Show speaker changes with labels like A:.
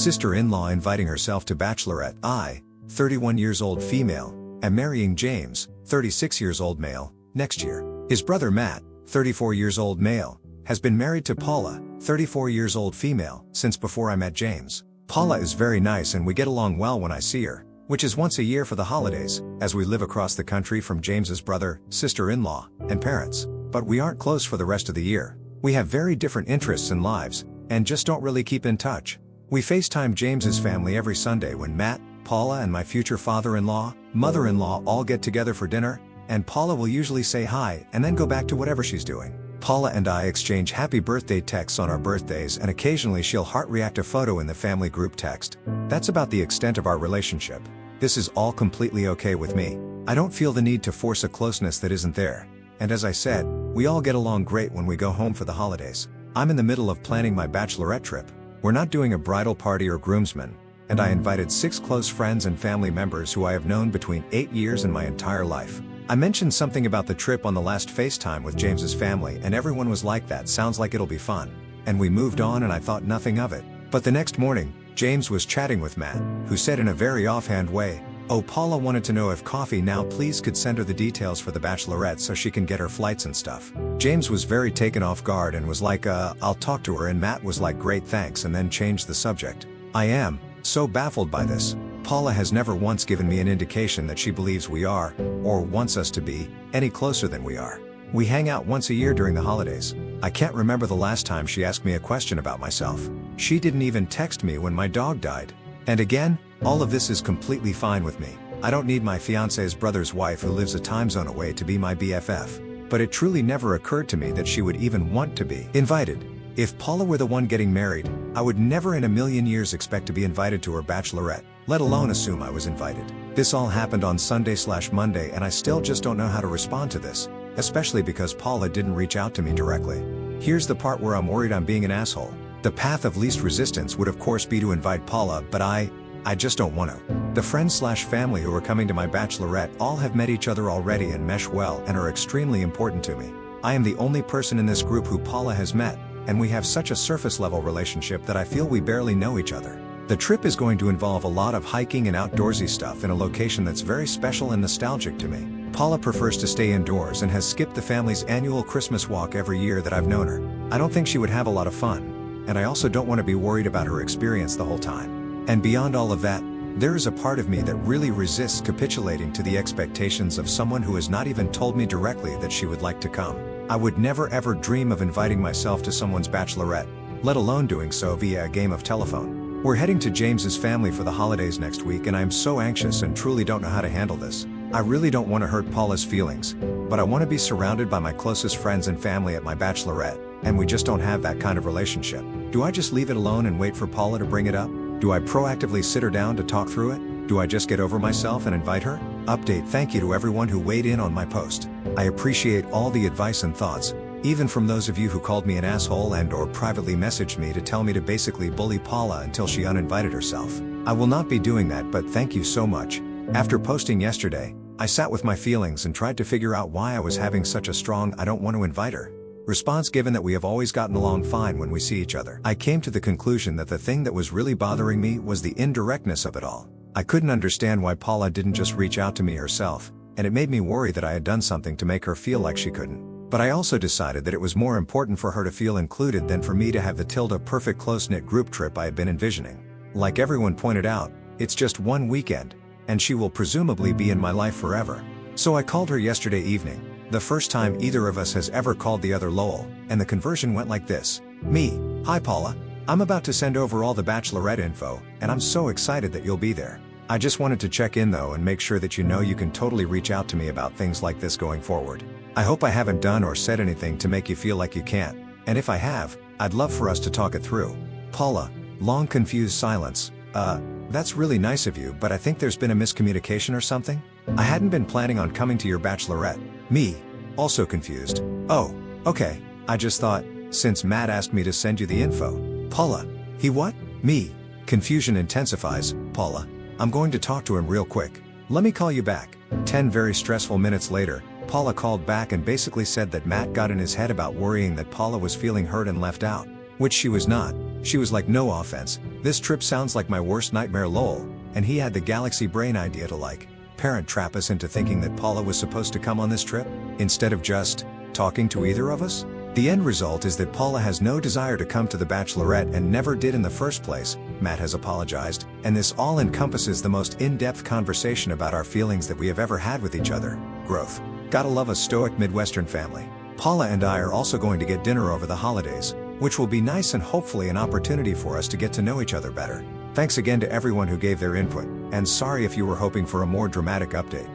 A: Sister-in-law inviting herself to bachelorette. I, 31 years old female, am marrying James, 36 years old male, next year. His brother Matt, 34 years old male, has been married to Paula, 34 years old female, since before I met James. Paula is very nice and we get along well when I see her, which is once a year for the holidays, as we live across the country from James's brother, sister-in-law, and parents. But we aren't close for the rest of the year. We have very different interests and lives, and just don't really keep in touch. We FaceTime James's family every Sunday when Matt, Paula and my future father-in-law, mother-in-law all get together for dinner, and Paula will usually say hi and then go back to whatever she's doing. Paula and I exchange happy birthday texts on our birthdays, and occasionally she'll heart react a photo in the family group text. That's about the extent of our relationship. This is all completely okay with me. I don't feel the need to force a closeness that isn't there. And as I said, we all get along great when we go home for the holidays. I'm in the middle of planning my bachelorette trip. We're not doing a bridal party or groomsmen, and I invited 6 close friends and family members who I have known between 8 years and my entire life. I mentioned something about the trip on the last FaceTime with James's family and everyone was like, that sounds like it'll be fun. And we moved on and I thought nothing of it. But the next morning, James was chatting with Matt, who said in a very offhand way, "Oh, Paula wanted to know if Coffee Now Please could send her the details for the bachelorette so she can get her flights and stuff." James was very taken off guard and was like, I'll talk to her, and Matt was like, "Great, thanks," and then changed the subject. I am so baffled by this. Paula has never once given me an indication that she believes we are, or wants us to be, any closer than we are. We hang out once a year during the holidays. I can't remember the last time she asked me a question about myself. She didn't even text me when my dog died. And again, all of this is completely fine with me. I don't need my fiancé's brother's wife who lives a time zone away to be my BFF. But it truly never occurred to me that she would even want to be invited. If Paula were the one getting married, I would never in a million years expect to be invited to her bachelorette, let alone assume I was invited. This all happened on Sunday/Monday and I still just don't know how to respond to this, especially because Paula didn't reach out to me directly. Here's the part where I'm worried I'm being an asshole. The path of least resistance would of course be to invite Paula, but I just don't want to. The friends/family who are coming to my bachelorette all have met each other already and mesh well and are extremely important to me. I am the only person in this group who Paula has met, and we have such a surface-level relationship that I feel we barely know each other. The trip is going to involve a lot of hiking and outdoorsy stuff in a location that's very special and nostalgic to me. Paula prefers to stay indoors and has skipped the family's annual Christmas walk every year that I've known her. I don't think she would have a lot of fun, and I also don't want to be worried about her experience the whole time. And beyond all of that, there is a part of me that really resists capitulating to the expectations of someone who has not even told me directly that she would like to come. I would never ever dream of inviting myself to someone's bachelorette, let alone doing so via a game of telephone. We're heading to James's family for the holidays next week and I'm so anxious and truly don't know how to handle this. I really don't want to hurt Paula's feelings, but I want to be surrounded by my closest friends and family at my bachelorette, and we just don't have that kind of relationship. Do I just leave it alone and wait for Paula to bring it up? Do I proactively sit her down to talk through it? Do I just get over myself and invite her? Update: thank you to everyone who weighed in on my post. I appreciate all the advice and thoughts, even from those of you who called me an asshole and/or privately messaged me to tell me to basically bully Paula until she uninvited herself. I will not be doing that, but thank you so much. After posting yesterday, I sat with my feelings and tried to figure out why I was having such a strong "I don't want to invite her" response, given that we have always gotten along fine when we see each other. I came to the conclusion that the thing that was really bothering me was the indirectness of it all. I couldn't understand why Paula didn't just reach out to me herself, and it made me worry that I had done something to make her feel like she couldn't. But I also decided that it was more important for her to feel included than for me to have the perfect close-knit group trip I had been envisioning. Like everyone pointed out, it's just one weekend, and she will presumably be in my life forever. So I called her yesterday evening, the first time either of us has ever called the other lol, and the conversion went like this. Me: "Hi Paula. I'm about to send over all the bachelorette info, and I'm so excited that you'll be there. I just wanted to check in though and make sure that you know you can totally reach out to me about things like this going forward. I hope I haven't done or said anything to make you feel like you can't, and if I have, I'd love for us to talk it through." Paula: long confused silence. That's really nice of you, but I think there's been a miscommunication or something? I hadn't been planning on coming to your bachelorette." Me: also confused. "Oh, okay, I just thought, since Matt asked me to send you the info." Paula: "He what?" Me: confusion intensifies. "Paula, I'm going to talk to him real quick. Let me call you back." 10 very stressful minutes later, Paula called back and basically said that Matt got in his head about worrying that Paula was feeling hurt and left out, which she was not. She was like, "No offense, This trip sounds like my worst nightmare lol, and he had the galaxy brain idea to parent trap us into thinking that Paula was supposed to come on this trip, instead of just talking to either of us? The end result is that Paula has no desire to come to the Bachelorette and never did in the first place. Matt has apologized, and this all encompasses the most in-depth conversation about our feelings that we have ever had with each other. Growth. Gotta love a stoic Midwestern family. Paula and I are also going to get dinner over the holidays, which will be nice and hopefully an opportunity for us to get to know each other better. Thanks again to everyone who gave their input, and sorry if you were hoping for a more dramatic update.